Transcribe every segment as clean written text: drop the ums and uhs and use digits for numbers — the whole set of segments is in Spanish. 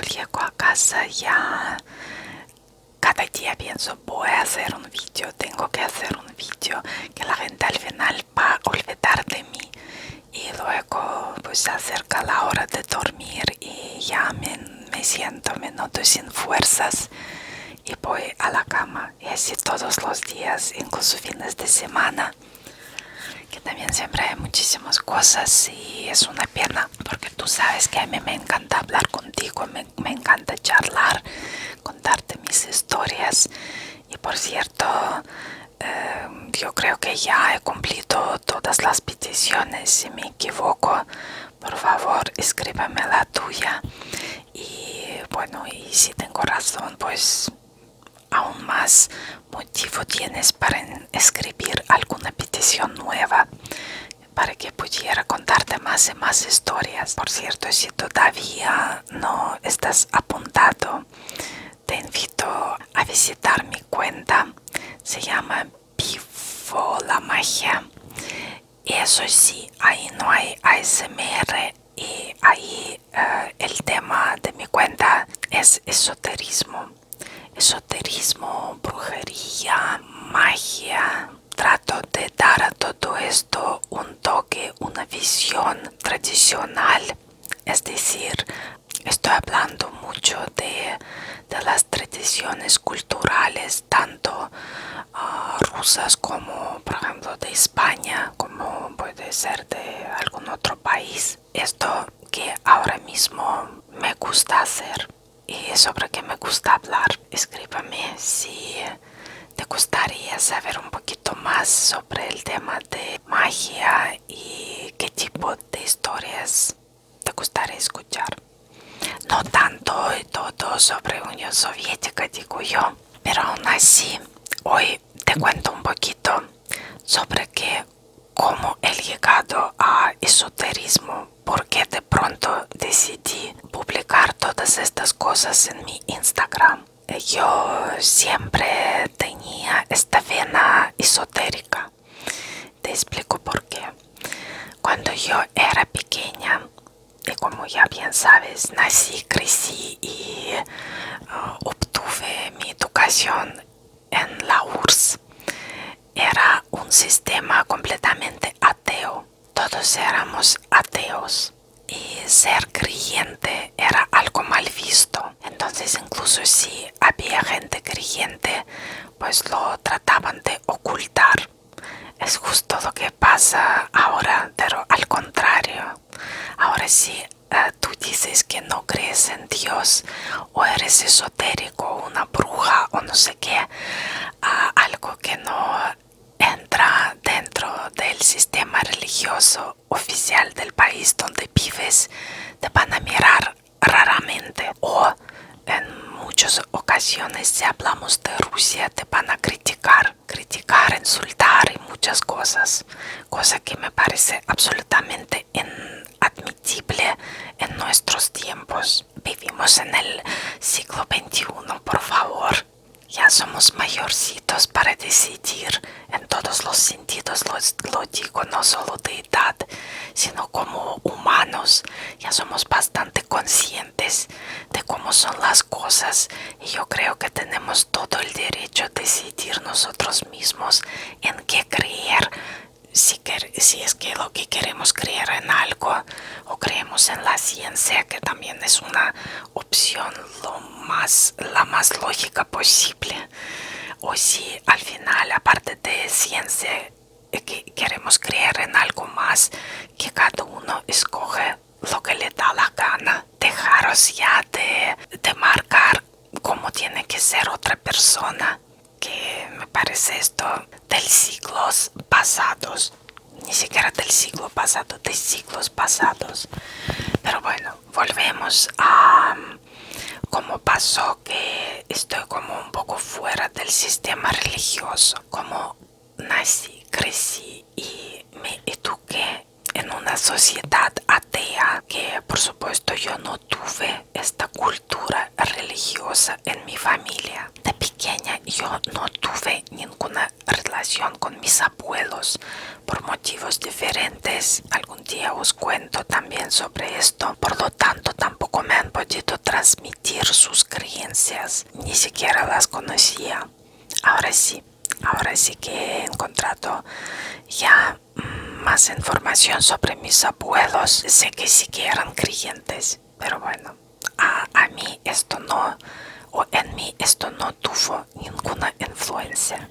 llego a casa ya cada día pienso, voy a hacer un vídeo, tengo que hacer un vídeo, que la gente al final va a olvidar de mí. Y luego pues se acerca la hora de dormir y ya me siento, me noto sin fuerzas y voy a la cama. Y así todos los días, incluso fines de semana, que también siempre hay muchísimas cosas y es una pena porque tú sabes que a mí me encanta hablar contigo, me encanta charlar, contarte mis historias. Y por cierto, yo creo que ya he cumplido todas las peticiones. Si me equivoco, por favor escríbeme la tuya. Y bueno, y si tengo razón, pues aún más motivo tienes para escribir alguna petición nueva para que pudiera contarte más y más historias. Por cierto, si todavía no estás apuntado, te invito a visitar mi cuenta. Se llama Vivo la Magia. Y eso sí, ahí no hay ASMR y ahí el tema de mi cuenta es esoterismo. Esoterismo, brujería, magia. Trato de dar a todo esto un toque, una visión tradicional. Es decir, estoy hablando mucho de las tradiciones culturales, tanto rusas como, por ejemplo, de España, como puede ser de algún otro país. Esto que ahora mismo me gusta hacer y sobre qué me gusta hablar. Escríbame si te gustaría saber un poquito más sobre el tema de magia y qué tipo de historias te gustaría escuchar. No tanto y todo sobre Unión Soviética, digo yo, pero aún así, hoy te cuento un poquito sobre cómo he llegado a esoterismo, porque de pronto decidí publicar todas estas cosas en mi Instagram. Yo siempre tenía esta vena esotérica. Te explico por qué. Cuando yo era pequeña, y como ya bien sabes, nací, crecí y obtuve mi educación en la URSS. Era un sistema completamente ateo. Todos éramos ateos. Y ser creyente era algo mal visto. Entonces incluso si había gente creyente, pues lo trataban de ocultar. Es justo lo que pasa ahora, pero al contrario. Ahora si tú dices que no crees en Dios, o eres esotérico, una bruja, o no sé qué, algo que no entra dentro del sistema religioso oficial del país donde vives, te van a mirar raramente. O en muchas ocasiones, si hablamos de Rusia, te van a criticar, insultar y muchas cosas. Cosa que me parece absolutamente inadmisible en nuestros tiempos. Vivimos en el siglo XXI, por favor. Ya somos mayorcitos para decidir en todos los sentidos, lo digo no solo de edad, sino como humanos. Ya somos bastante conscientes de cómo son las cosas y yo creo que tenemos todo el derecho a decidir nosotros mismos en qué creer. Si es que lo que queremos creer en algo, o creemos en la ciencia, que también es una opción la más lógica posible, o si al final, aparte de ciencia, que queremos creer en algo más, que cada uno escoge lo que le da la gana. Dejaros ya de marcar cómo tiene que ser otra persona, que me parece esto del siglos pasados, ni siquiera del siglo pasado, de siglos pasados. Pero bueno, volvemos a cómo pasó que estoy como un poco fuera del sistema religioso. Como nací, crecí y me eduqué en una sociedad atea, que por supuesto yo no tuve esta cultura religiosa en mi familia. De pequeña yo no tuve ninguna relación con mis abuelos por motivos diferentes. Algún día os cuento también sobre esto. Por lo tanto, tampoco me han podido transmitir seguir sus creencias, ni siquiera las conocía. Ahora sí que he encontrado ya más información sobre mis abuelos. Sé que sí que eran creyentes, pero bueno, a mí esto no, o en mí esto no tuvo ninguna influencia.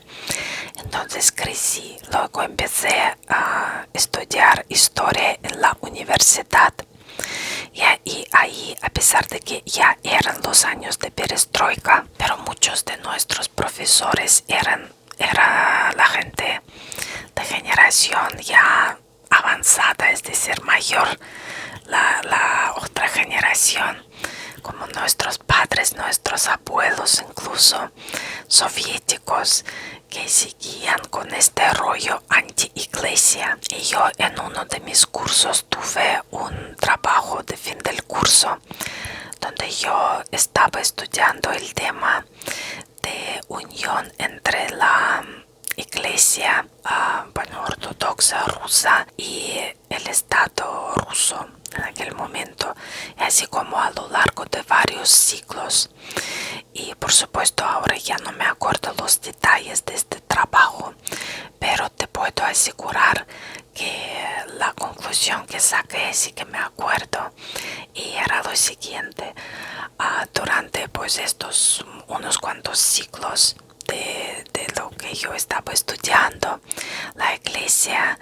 Entonces crecí, luego empecé a estudiar historia en la universidad. Y ahí, a pesar de que ya eran los años de perestroika, pero muchos de nuestros profesores era la gente de generación ya avanzada, es decir, mayor, la otra generación, como nuestros padres, nuestros abuelos, incluso soviéticos, que seguían con este rollo anti-iglesia. Y yo en uno de mis cursos tuve un trabajo de fin del curso donde yo estaba estudiando el tema de unión entre la iglesia ortodoxa rusa y el Estado ruso en aquel momento, así como a lo largo de varios siglos. Y por supuesto ahora ya no me acuerdo los detalles de este trabajo, pero te puedo asegurar que la conclusión que saqué sí que me acuerdo, y era lo siguiente: durante pues estos unos cuantos siglos de lo que yo estaba estudiando, la iglesia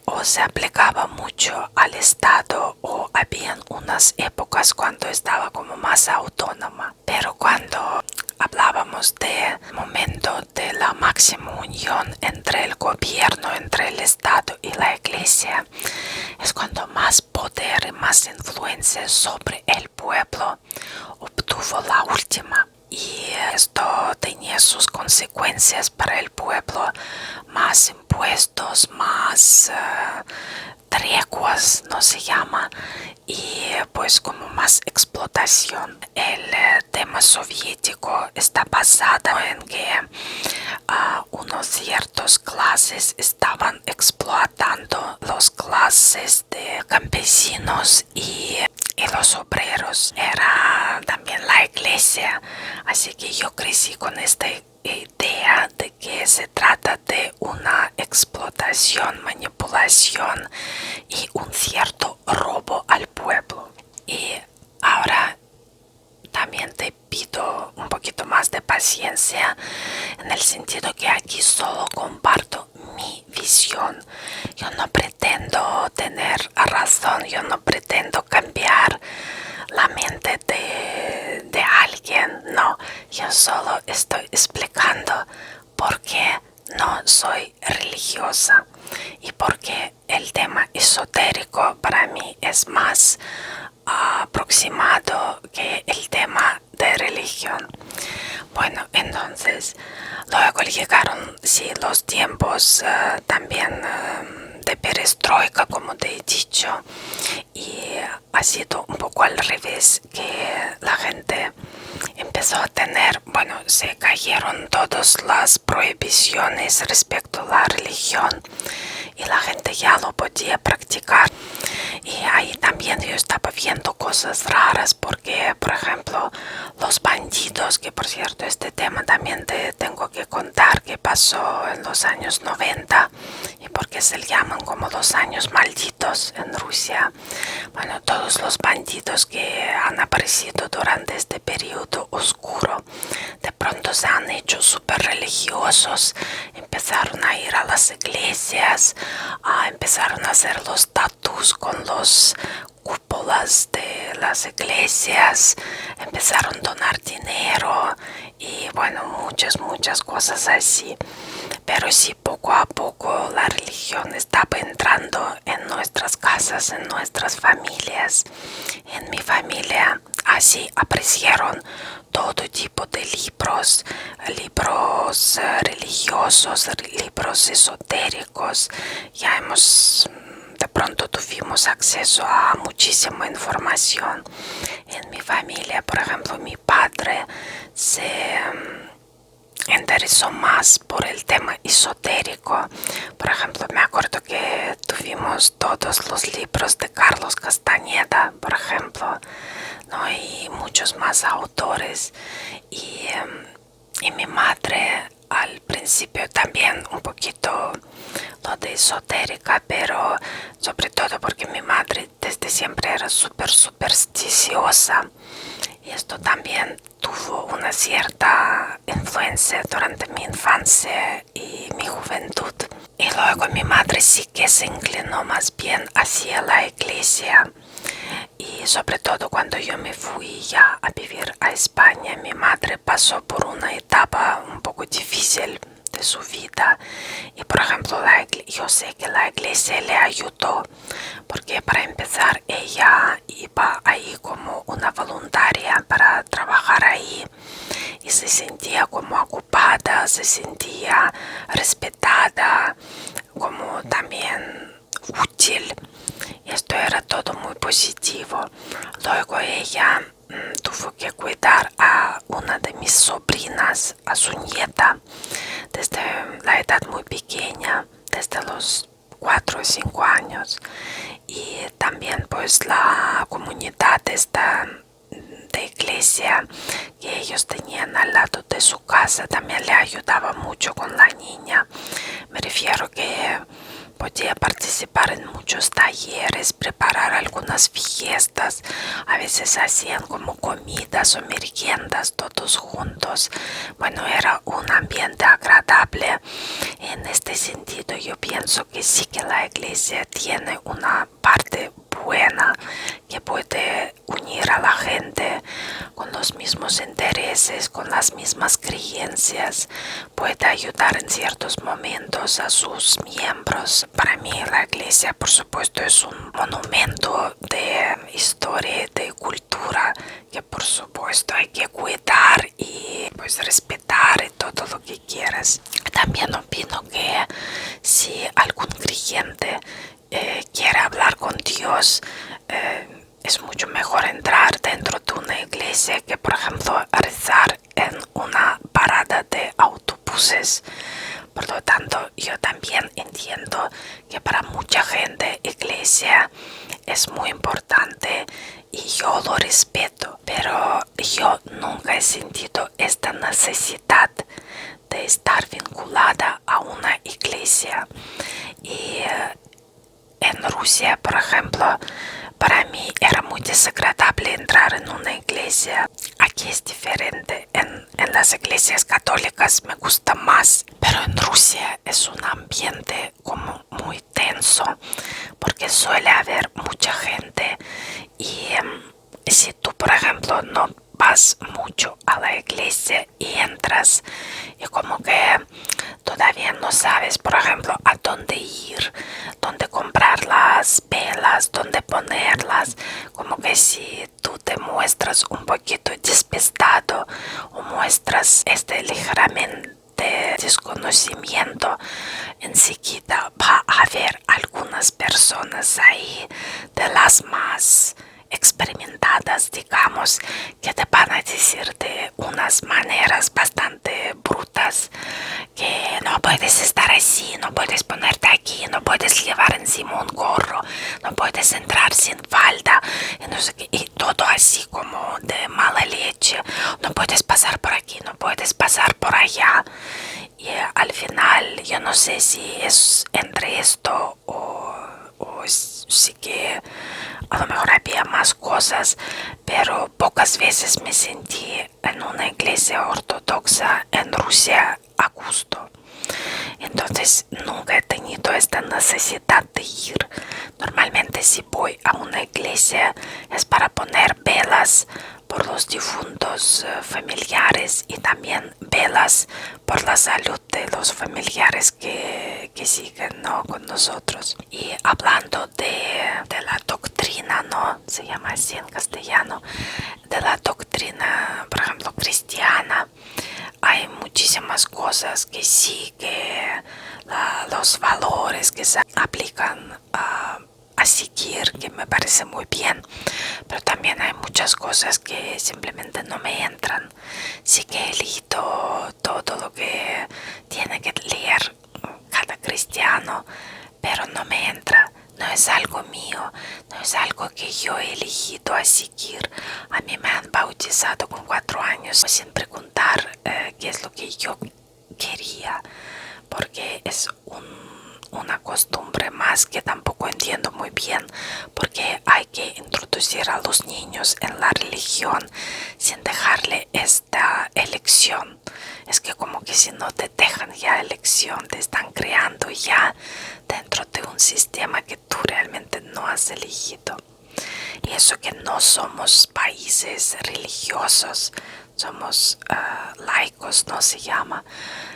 o se aplicaba mucho al Estado, o habían unas épocas cuando estaba como más autónoma. Pero cuando hablábamos de momento de la máxima unión entre el gobierno, entre el Estado y la iglesia, es cuando más poder y más influencia sobre el pueblo obtuvo la última. Y esto tenía sus consecuencias para el pueblo: más impuestos, más treguas, no se llama, y pues como más explotación. El tema soviético está basado en que unos ciertos clases estaban explotando los clases de campesinos y los obreros. Era también la iglesia, así que yo crecí con esta idea de que se trata de una explotación, manipulación y un cierto robo al pueblo. Y ahora también te pido un poquito más de paciencia, en el sentido que aquí solo comparto mi visión. Yo no pretendo tener razón, yo no pretendo cambiar la mente de alguien, no. Yo solo estoy explicando por qué no soy religiosa y por qué el tema esotérico para mí es más aproximado que el tema de religión. Bueno, entonces luego llegaron los tiempos también de perestroika, como te he dicho, y ha sido un poco al revés, que la gente empezó a tener, se cayeron todas las prohibiciones respecto a la religión y la gente ya lo podía practicar. Y ahí también yo estaba viendo cosas raras, porque por ejemplo los bandidos, que por cierto este tema también te tengo que contar que pasó en los años 90 y porque se llaman como los años malditos en Rusia. Bueno, todos los bandidos que han aparecido durante este periodo oscuro de pronto se han hecho súper religiosos, empezaron a ir a las iglesias, empezaron a hacer los tatus con los cúpulas de las iglesias, empezaron a donar dinero y muchas cosas así. Pero sí, poco a poco la religión estaba entrando en nuestras casas, en nuestras familias. En mi familia así aparecieron todo tipo de libros religiosos, libros esotéricos. De pronto tuvimos acceso a muchísima información. En mi familia, por ejemplo, mi padre se interesó más por el tema esotérico. Por ejemplo, me acuerdo que tuvimos todos los libros de Carlos Castañeda, por ejemplo, ¿no? Y muchos más autores. Y mi madre al principio también un poquito lo de esotérica, pero sobre todo porque mi madre desde siempre era súper supersticiosa, y esto también tuvo una cierta influencia durante mi infancia y mi juventud. Y luego mi madre sí que se inclinó más bien hacia la iglesia, y sobre todo cuando yo me fui ya a vivir a España, mi madre pasó por una etapa un poco difícil de su vida, y por ejemplo yo sé que la iglesia le ayudó, porque para empezar ella iba ahí como una voluntaria para trabajar ahí, y se sentía como ocupada, se sentía respetada, como también útil. Esto era todo muy positivo. Luego ella tuvo que cuidar a una de mis sobrinas, a su nieta, desde la edad muy pequeña, desde los 4 o 5 años. Y también pues la comunidad esta de iglesia que ellos tenían al lado de su casa también le ayudaba mucho con la niña. Me refiero que podía participar en muchos talleres, preparar algunas fiestas, a veces hacían como comidas o meriendas todos juntos. Bueno, era un ambiente agradable. En este sentido yo pienso que sí que la iglesia tiene una parte buena que puede unir a la gente con los mismos intereses, con las mismas creencias, puede ayudar en ciertos momentos a sus miembros. Para mí la iglesia, por supuesto, es un monumento de historia, de cultura, que por supuesto hay que cuidar y pues respetar y todo lo que quieras. También opino que si algún creyente quiere hablar con Dios, es mucho mejor entrar dentro de una iglesia que, por ejemplo, rezar en una parada de autobuses. Por lo tanto, yo también entiendo que para mucha gente iglesia es muy importante y yo lo respeto, pero yo nunca he sentido esta necesidad de estar vinculada a una iglesia. Y en Rusia, por ejemplo, para mí era muy desagradable entrar en una iglesia. Aquí es diferente. En las iglesias católicas me gusta más, pero en Rusia es un ambiente como muy tenso, porque suele haber mucha gente. Y si tú, por ejemplo, no vas mucho a la iglesia y entras y como que todavía no sabes, por ejemplo, a dónde ir, dónde comprar las velas, dónde ponerlas, como que si tú te muestras un poquito despistado o muestras ligeramente desconocimiento, enseguida va a haber algunas personas ahí de las más experimentadas, digamos, que te van a decir de unas maneras bastante brutas que no puedes estar así, no puedes ponerte aquí, no puedes llevar encima un gorro, no puedes entrar sin falda, y no sé qué, y todo así como de mala leche, no puedes pasar por aquí, no puedes pasar por allá. Y al final yo no sé si es entre esto o sí que a lo mejor había más cosas, pero pocas veces me sentí en una iglesia ortodoxa en Rusia a gusto. Entonces nunca he tenido esta necesidad de ir. Normalmente si voy a una iglesia es para poner velas por los difuntos familiares y también velas por la salud de los familiares que siguen, ¿no?, con nosotros. Y hablando de la doctrina, ¿no?, se llama así en castellano, de la doctrina, por ejemplo, cristiana, hay muchísimas cosas que sí, que los valores que se aplican a seguir, que me parece muy bien, pero también hay muchas cosas que simplemente no me entran. Sí que he leído todo lo que tiene que leer cada cristiano, pero no me entra, no es algo mío, no es algo que yo he elegido a seguir. A mí me han bautizado con 4 años sin preguntar qué es lo que yo quería, porque es una costumbre más que tampoco entiendo muy bien, porque hay que introducir a los niños en la religión sin dejarle esta elección. Es que como que si no te dejan ya elección, te están creando ya dentro de un sistema que tú realmente no has elegido. Y eso que no somos países religiosos, somos laicos, no se llama.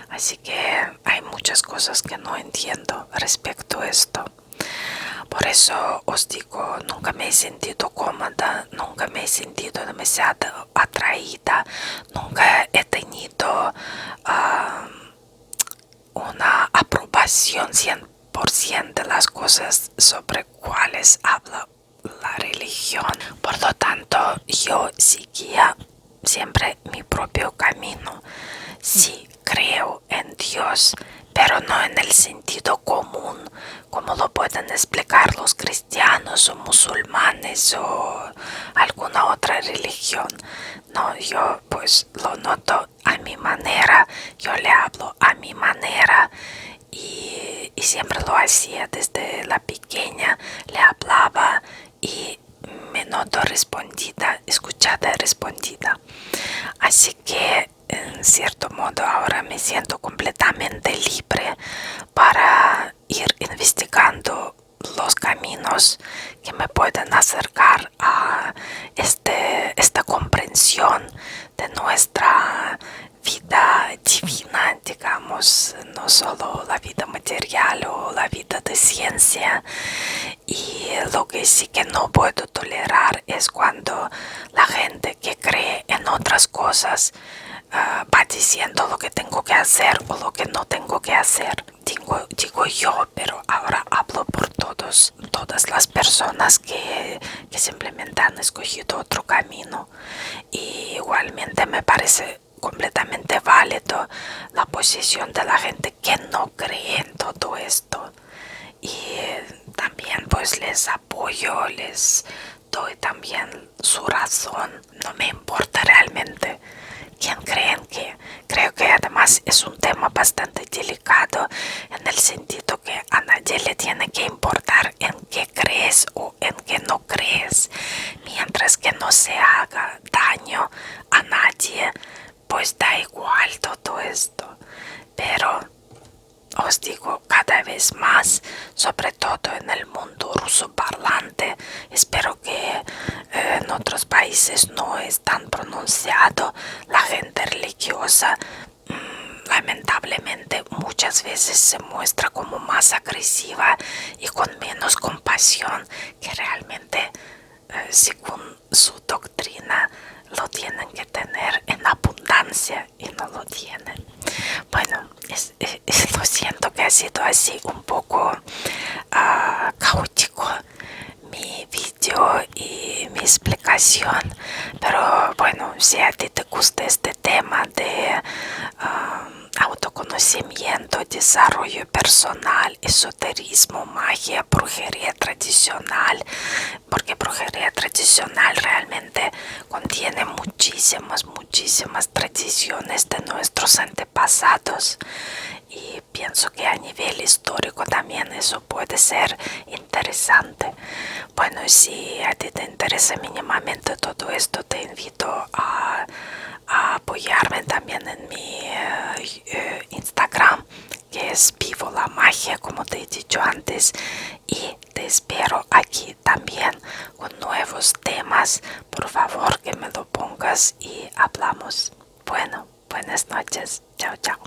Así que hay muchas cosas que no entiendo respecto a esto. Por eso os digo, nunca me he sentido cómoda, nunca me he sentido demasiado atraída, nunca he tenido una aprobación 100% de las cosas sobre cuales habla la religión. Por lo tanto, yo seguía siempre mi propio camino. Sí, creo en Dios, pero no en el sentido común, como lo pueden explicar los cristianos o musulmanes o alguna otra religión. No, yo pues lo noto a mi manera, yo le hablo a mi manera y siempre lo hacía desde la pequeña, le hablaba y me noto respondida, escuchada y respondida. Así que en cierto modo ahora me siento completamente libre para ir investigando los caminos que me pueden acercar a esta comprensión de nuestra vida divina, digamos, no solo la vida material o la vida de ciencia. Y lo que sí que no puedo tolerar es cuando la gente que cree en otras cosas va diciendo lo que tengo que hacer o lo que no tengo que hacer. Digo yo, pero ahora hablo por todas las personas que simplemente han escogido otro camino. Y igualmente me parece completamente válido la posición de la gente que no cree en todo esto. Y también pues les apoyo, les doy también su razón. No me importa realmente quién creen que. Creo que además es un tema bastante delicado en el sentido que a nadie le tiene que importar en qué crees o en qué no crees. Mientras que no se haga daño a nadie, pues da igual todo esto. Pero os digo, cada vez más, sobre todo en el mundo rusoparlante, espero que en otros países no es tan pronunciado, la gente religiosa lamentablemente muchas veces se muestra como más agresiva y con menos compasión que realmente según su doctrina lo tienen que tener en abundancia y no lo tienen. Bueno, lo siento que ha sido así un poco caótico mi vídeo y mi explicación, pero bueno, si a ti te gusta este tema de autoconocimiento, desarrollo personal, esoterismo, magia, brujería tradicional, porque brujería tradicional realmente contiene muchísimas tradiciones de nuestros antepasados y pienso que a nivel histórico también eso puede ser interesante. Bueno, si a ti te interesa mínimamente todo esto, te invito a apoyarme también en mi Instagram, que es Vivo la Magia, como te he dicho antes, y te espero aquí también con nuevos temas. Por favor que me lo pongas y hablamos. Bueno, buenas noches. Chao, chao.